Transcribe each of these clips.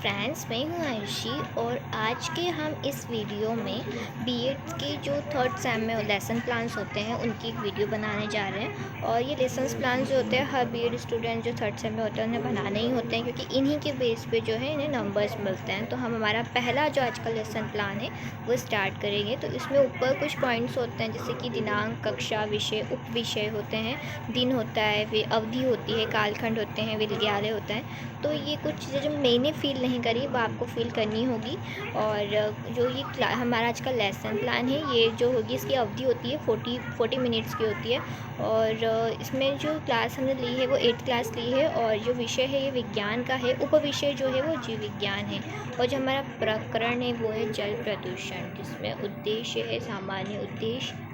Friends, मैं हूँ आयुषी और आज के हम इस वीडियो में बीएड के जो थर्ड सेम में लेसन प्लान्स होते हैं उनकी एक वीडियो बनाने जा रहे हैं। और ये लेसन प्लान्स जो होते हैं हर बीएड स्टूडेंट जो थर्ड सेम में होता है उन्हें बनाने ही होते हैं, क्योंकि इन्हीं के बेस पे जो है इन्हें नंबर्स मिलते हैं। तो हम हमारा पहला जो आज का लेसन प्लान है वो स्टार्ट करेंगे। तो इसमें ऊपर कुछ पॉइंट्स होते हैं जैसे कि दिनांक, कक्षा, विषय, उप विषय होते हैं, दिन होता है, वे अवधि होती है, कालखंड होते हैं, विद्यालय होता है। तो ये कुछ चीज़ें जो मैंने फ़ील नहीं करी वो आपको फ़ील करनी होगी। और जो ये हमारा आज का लेसन प्लान है, ये जो होगी इसकी अवधि होती है 40 मिनट्स की होती है। और इसमें जो क्लास हमने ली है वो 8th क्लास ली है। और जो विषय है ये विज्ञान का है, उपविषय जो है वो जीव विज्ञान है। और जो हमारा प्रकरण है वो है जल प्रदूषण, जिसमें उद्देश्य है सामान्य उद्देश्य।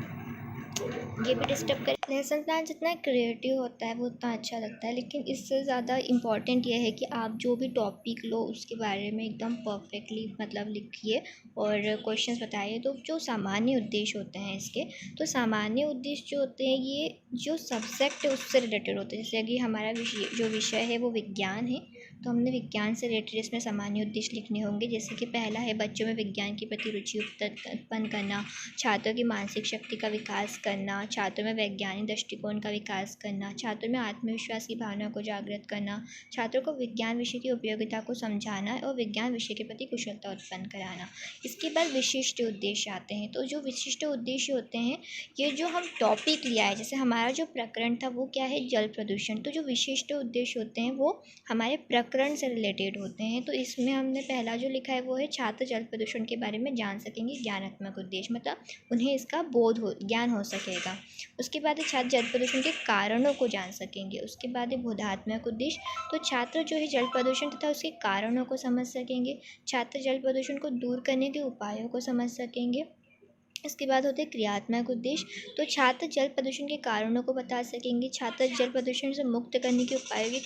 ये भी डिस्टर्ब कर। लेसन प्लान जितना क्रिएटिव होता है वो उतना अच्छा लगता है, लेकिन इससे ज़्यादा इम्पॉर्टेंट ये है कि आप जो भी टॉपिक लो उसके बारे में एकदम परफेक्टली मतलब लिखिए और क्वेश्चंस बताइए। तो जो सामान्य उद्देश्य होते हैं इसके, तो सामान्य उद्देश्य जो होते हैं ये जो सब्जेक्ट है उससे रिलेटेड होते हैं। जैसे कि हमारा जो विषय है वो विज्ञान है, तो हमने विज्ञान से रिलेटेड इसमें सामान्य उद्देश्य लिखने होंगे। जैसे कि पहला है बच्चों में विज्ञान के प्रति रुचि उत्पन्न करना, छात्रों की मानसिक शक्ति का विकास करना, छात्रों में वैज्ञानिक दृष्टिकोण का विकास करना, छात्रों में आत्मविश्वास की भावना को जागृत करना, छात्रों को विज्ञान विषय की उपयोगिता को समझाना और विज्ञान विषय के प्रति कुशलता उत्पन्न कराना। इसके बाद विशिष्ट उद्देश्य आते हैं। तो जो विशिष्ट उद्देश्य होते हैं, ये जो हम टॉपिक लिया है, जैसे हमारा जो प्रकरण था वो क्या है, जल प्रदूषण। तो जो विशिष्ट उद्देश्य होते हैं वो हमारे प्रकरण से रिलेटेड होते हैं। तो इसमें हमने पहला जो लिखा है वो है छात्र जल प्रदूषण के बारे में जान सकेंगे, ज्ञानात्मक उद्देश्य, मतलब उन्हें इसका ज्ञान हो सकेगा। उसके बाद छात्र जल प्रदूषण के कारणों को जान सकेंगे। उसके बाद है बोधात्मक उद्देश्य। तो छात्र जो है जल प्रदूषण तथा उसके कारणों को समझ सकेंगे, छात्र जल प्रदूषण को दूर करने के उपायों को समझ सकेंगे। इसके बाद होते हैं क्रियात्मक उद्देश्य। तो छात्र जल प्रदूषण के कारणों को बता सकेंगे, छात्र जल प्रदूषण से मुक्त करने के उपायों की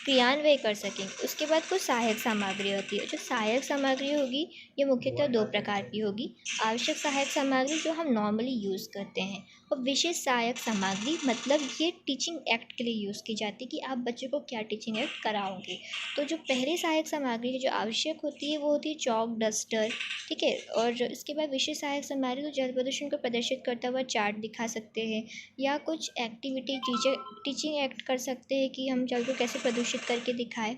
क्रियान्वयन कर सकेंगे। उसके बाद कुछ सहायक सामग्री होती है। जो सहायक सामग्री होगी ये मुख्यतः 2 प्रकार की होगी। आवश्यक सहायक सामग्री जो हम नॉर्मली यूज़ करते हैं, और विशेष सहायक सामग्री मतलब ये टीचिंग एक्ट के लिए यूज़ की जाती है कि आप बच्चे को क्या टीचिंग एक्ट कराओगे। तो जो पहले सहायक सामग्री जो आवश्यक होती है वो होती है चॉक, डस्टर, ठीक है। और इसके बाद विशेष सहायक सामग्री तो जल प्रदूषण को प्रदर्शित करता हुआ चार्ट दिखा सकते हैं, या कुछ एक्टिविटी टीचिंग एक्ट कर सकते हैं कि हम जल को कैसे प्रदूषित करके दिखाएं,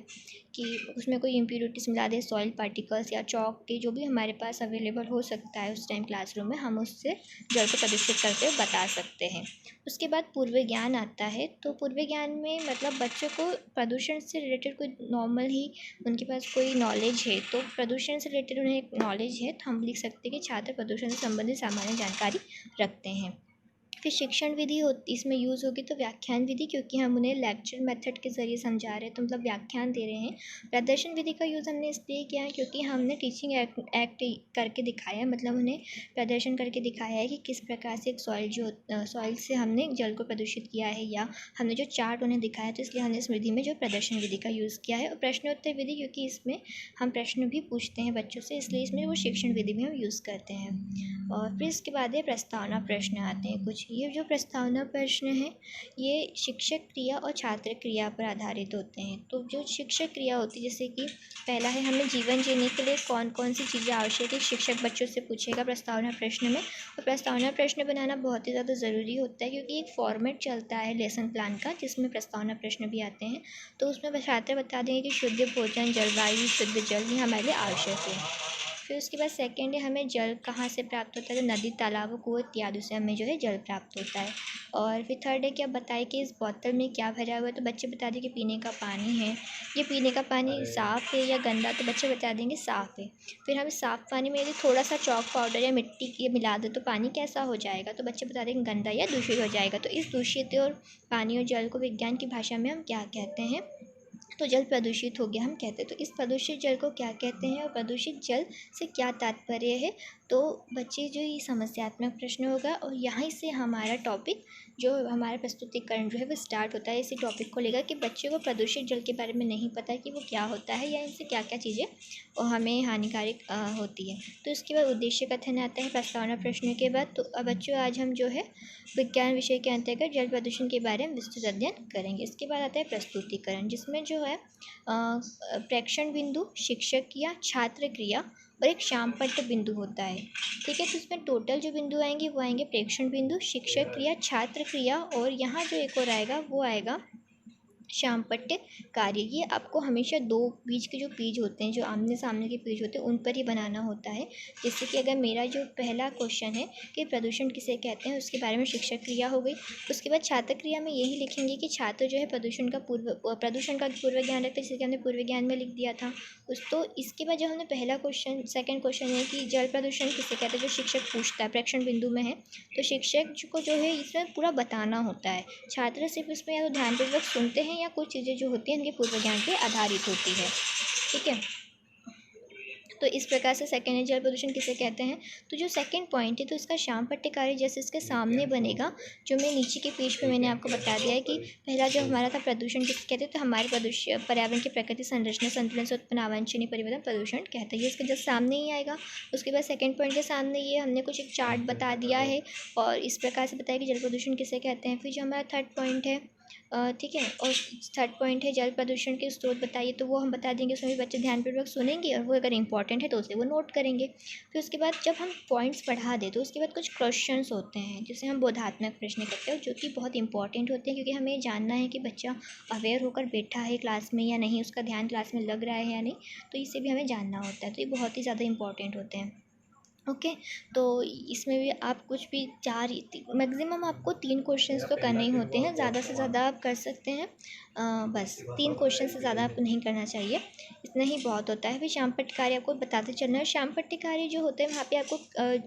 कि उसमें कोई इम्प्यूरिटीज मिला दे, सॉइल पार्टिकल्स या चॉक के जो भी हमारे पास अवेलेबल हो सकता है उस टाइम क्लासरूम में, हम उससे जल को प्रदूषित करके बता सकते हैं। उसके बाद पूर्व ज्ञान आता है। तो पूर्व ज्ञान में मतलब बच्चों को प्रदूषण से रिलेटेड कोई नॉर्मल ही उनके पास कोई नॉलेज है, तो प्रदूषण से रिलेटेड उन्हें एक नॉलेज है, तो हम लिख सकते हैं कि छात्र प्रदूषण से संबंधित सामान्य जानकारी रखते हैं। फिर शिक्षण विधि होती इसमें यूज़ होगी, तो व्याख्यान विधि, क्योंकि हम उन्हें लेक्चर मेथड के ज़रिए समझा रहे हैं, तो मतलब व्याख्यान दे रहे हैं। प्रदर्शन विधि का यूज़ हमने इसलिए किया है क्योंकि हमने टीचिंग एक्ट करके दिखाया है, मतलब उन्हें प्रदर्शन करके दिखाया है कि किस प्रकार से एक सॉइल से हमने जल को प्रदूषित किया है, या हमने जो चार्ट उन्हें दिखाया, तो इसलिए हमने इस विधि में जो प्रदर्शन विधि का यूज़ किया है। और प्रश्नोत्तर विधि, क्योंकि इसमें हम प्रश्न भी पूछते हैं बच्चों से, इसलिए इसमें वो शिक्षण विधि में हम यूज़ करते हैं। और फिर इसके बाद ये प्रस्तावना प्रश्न आते हैं कुछ। ये जो प्रस्तावना प्रश्न है ये शिक्षक क्रिया और छात्र क्रिया पर आधारित होते हैं। तो जो शिक्षक क्रिया होती है, जैसे कि पहला है हमें जीवन जीने के लिए कौन कौन सी चीज़ें आवश्यक है, शिक्षक बच्चों से पूछेगा प्रस्तावना प्रश्न में। और प्रस्तावना प्रश्न बनाना बहुत ही ज़्यादा ज़रूरी होता है, क्योंकि एक फॉर्मेट चलता है लेसन प्लान का जिसमें प्रस्तावना प्रश्न भी आते हैं। तो उसमें छात्र बता देंगे कि शुद्ध भोजन, जलवायु, शुद्ध जल ही हमारे लिए आवश्यक है। फिर उसके बाद सेकेंड है हमें जल कहाँ से प्राप्त होता है, तो नदी, तालाबों, कुएं इत्यादि से हमें जो है जल प्राप्त होता है। और फिर थर्ड है कि अब बताइए कि इस बोतल में क्या भरा हुआ है, तो बच्चे बता दें कि पीने का पानी है। ये पीने का पानी साफ़ है या गंदा, तो बच्चे बता देंगे साफ़ है। फिर हम साफ़ पानी में यदि थोड़ा सा चॉक पाउडर या मिट्टी की मिला दे तो पानी कैसा हो जाएगा, तो बच्चे बता देंगे गंदा या दूषित हो जाएगा। तो इस दूषित और पानी और जल को विज्ञान की भाषा में हम क्या कहते हैं, तो जल प्रदूषित हो गया हम कहते हैं। तो इस प्रदूषित जल को क्या कहते हैं और प्रदूषित जल से क्या तात्पर्य है, तो बच्चे जो ये समस्यात्मक प्रश्न होगा और यहाँ से हमारा टॉपिक जो हमारा प्रस्तुतिकरण जो है वो स्टार्ट होता है। इसी टॉपिक को लेकर कि बच्चे को प्रदूषित जल के बारे में नहीं पता कि वो क्या होता है या इनसे क्या क्या चीज़ें और हमें हानिकारक होती है। तो इसके बाद उद्देश्य कथन आता है प्रस्तावना प्रश्न के बाद। तो बच्चों आज हम जो है विज्ञान विषय के अंतर्गत जल प्रदूषण के बारे में विस्तृत अध्ययन करेंगे। इसके बाद आता है प्रस्तुतिकरण, जिसमें जो है प्रेक्षण बिंदु, शिक्षक क्रिया, छात्र क्रिया और एक शामपट्ट बिंदु होता है। ठीक है, तो इसमें टोटल जो बिंदु आएंगे वो आएंगे प्रेक्षण बिंदु, शिक्षक क्रिया, छात्र क्रिया और यहाँ जो एक और आएगा वो आएगा शामपट्ट कार्य। ये आपको हमेशा दो बीच के जो पेज होते हैं, जो आमने सामने के पेज होते हैं, उन पर ही बनाना होता है। जैसे कि अगर मेरा जो पहला क्वेश्चन है कि प्रदूषण किसे कहते हैं, उसके बारे में शिक्षक क्रिया हो गई। उसके बाद छात्र क्रिया में यही लिखेंगे कि छात्र जो है प्रदूषण का पूर्व ज्ञान रखते हैं, जैसे कि हमने पूर्व ज्ञान में लिख दिया था तो इसके बाद जो हमने पहला क्वेश्चन सेकंड क्वेश्चन है कि जल प्रदूषण किसे कहते हैं, जो शिक्षक पूछता है प्रेक्षण बिंदु में है, तो शिक्षक को जो है इसमें पूरा बताना होता है। छात्र सिर्फ इसमें या तो ध्यानपूर्वक सुनते हैं या कुछ चीज़ें जो होती हैं इनके पूर्व ज्ञान पे आधारित होती है। ठीक है, तो इस प्रकार से सेकंड है जल प्रदूषण किसे कहते हैं। तो जो सेकंड पॉइंट है तो इसका शामपट्ट कार्य जैसे इसके सामने बनेगा, जो मैं नीचे के पेज पे मैंने आपको बता दिया है कि पहला जो हमारा था प्रदूषण किसे कहते हैं, तो हमारे पर्यावरण की प्रकृति, संरचना, संतुलन से उत्पन्न अवांछनीय परिवर्तन प्रदूषण कहते हैं। ये इसके जस्ट सामने ही आएगा। उसके बाद सेकंड पॉइंट के सामने ये हमने कुछ एक चार्ट बता दिया है और इस प्रकार से बताया कि जल प्रदूषण किसे कहते हैं। फिर जो हमारा थर्ड पॉइंट है ठीक है, और थर्ड पॉइंट है जल प्रदूषण के स्रोत बताइए, तो वो हम बता देंगे, उसमें भी बच्चे ध्यानपूर्वक सुनेंगे और वो अगर इंपॉर्टेंट है तो उसे वो नोट करेंगे। फिर उसके बाद जब हम पॉइंट्स पढ़ा दें तो उसके बाद कुछ क्वेश्चंस होते हैं जिसे हम बोधात्मक प्रश्न कहते हैं, जो कि बहुत इंपॉर्टेंट होते हैं, क्योंकि हमें जानना है कि बच्चा अवेयर होकर बैठा है क्लास में या नहीं, उसका ध्यान क्लास में लग रहा है या नहीं, तो इसे भी हमें जानना होता है। तो ये बहुत ही ज़्यादा इंपॉर्टेंट होते हैं। ओके, तो इसमें भी आप कुछ भी मैक्सिमम आपको 3 क्वेश्चंस तो करने ही होते हैं, ज़्यादा से ज़्यादा आप कर सकते हैं। बस 3 क्वेश्चन से ज़्यादा आपको नहीं करना चाहिए, इतना ही बहुत होता है। फिर शामपट्ट कार्य आपको बताते चलना है। शामपट्ट कार्य जो होते हैं वहाँ पे आपको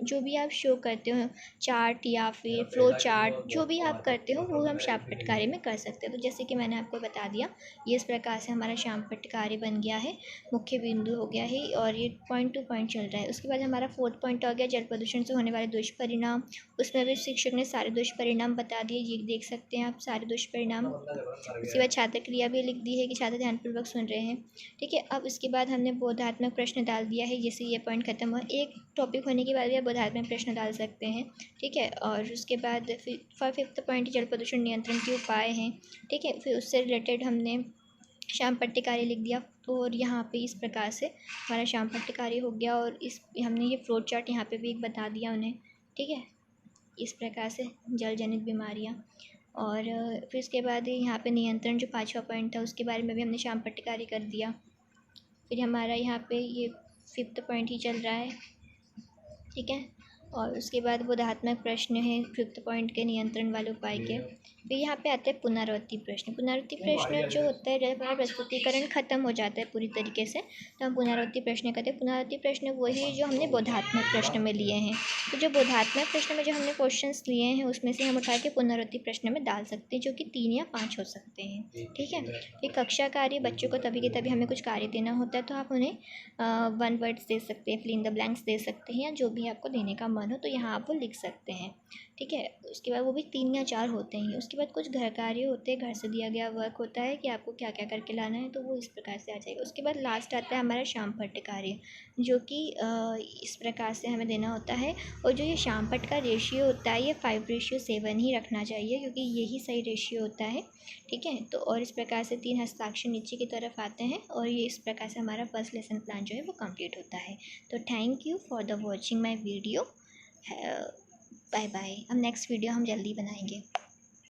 जो भी आप शो करते हो चार्ट या फिर फ्लो चार्ट, जो भी आप करते हो वो हम शामपट्ट कार्य में कर सकते हैं। तो जैसे कि मैंने आपको बता दिया, ये इस प्रकार से हमारा शामपट्ट कार्य बन गया है, मुख्य बिंदु हो गया है और ये पॉइंट टू पॉइंट चल रहा है। उसके बाद हमारा फोर्थ पॉइंट आ गया जल प्रदूषण से होने वाले दुष्परिणाम। उसमें भी शिक्षक ने सारे दुष्परिणाम बता दिए, ये देख सकते हैं आप सारे दुष्परिणाम। उसके बाद छात्र क्रिया भी लिख दी है कि छात्र ध्यानपूर्वक सुन रहे हैं। ठीक है, अब इसके बाद हमने बोधात्मक प्रश्न डाल दिया है, जैसे ये पॉइंट खत्म हुआ। एक टॉपिक होने के बाद भी आप बोधात्मक प्रश्न डाल सकते हैं। ठीक है, और उसके बाद फिर फिफ्थ पॉइंट जल प्रदूषण नियंत्रण के उपाय हैं। ठीक है, फिर उससे रिलेटेड हमने शामपट्ट कार्य लिख दिया। तो और यहाँ पे इस प्रकार से हमारा शामपट्ट कार्य हो गया और इस हमने ये फ्लो चार्ट यहाँ पे भी एक बता दिया उन्हें। ठीक है, इस प्रकार से जल जनित बीमारियाँ। और फिर उसके बाद यहाँ पे नियंत्रण जो 5वां पॉइंट था उसके बारे में भी हमने शामपट्ट कार्य कर दिया। फिर हमारा यहाँ पे ये 5th पॉइंट ही चल रहा है। ठीक है, और उसके बाद बोधात्मक प्रश्न है 5th पॉइंट के नियंत्रण वाले उपाय के। फिर यहाँ पे आता है पुनरावृत्ति प्रश्न। पुनरावृत्ति प्रश्न जो होता है जब हमारा प्रस्तुतिकरण खत्म हो जाता है पूरी तरीके से, तो हम पुनरावृत्ति प्रश्न करते हैं। पुनरावृत्ति प्रश्न वही जो हमने बोधात्मक प्रश्न में लिए हैं। तो जो बोधात्मक प्रश्न में जो हमने क्वेश्चंस लिए हैं उसमें से हम उठा के पुनरावृत्ति प्रश्न में डाल सकते हैं, जो कि 3 या 5 हो सकते हैं। ठीक है, फिर कक्षा कार्य बच्चों को तभी के तभी हमें कुछ कार्य देना होता है, तो आप उन्हें 1 वर्ड्स दे सकते हैं, फिल इन द ब्लैंक्स दे सकते हैं, या जो भी आपको देने का मन हो तो यहाँ आप वो लिख सकते हैं। ठीक है, उसके बाद वो भी 3 या 4 होते हैं। उसके बाद कुछ घर कार्य होते हैं, घर से दिया गया वर्क होता है कि आपको क्या क्या करके लाना है, तो वो इस प्रकार से आ जाएगा। उसके बाद लास्ट आता है हमारा शामपट्ट कार्य, जो कि इस प्रकार से हमें देना होता है। और जो ये शामपट्ट का रेशियो होता है ये 5:7 ही रखना चाहिए, क्योंकि यही सही रेशियो होता है। ठीक है, तो और इस प्रकार से 3 हस्ताक्षर नीचे की तरफ आते हैं और ये इस प्रकार से हमारा फर्स्ट लेसन प्लान जो है वो कंप्लीट होता है। तो thank you for the watching my video. Bye bye, अब नेक्स्ट वीडियो हम जल्दी बनाएंगे।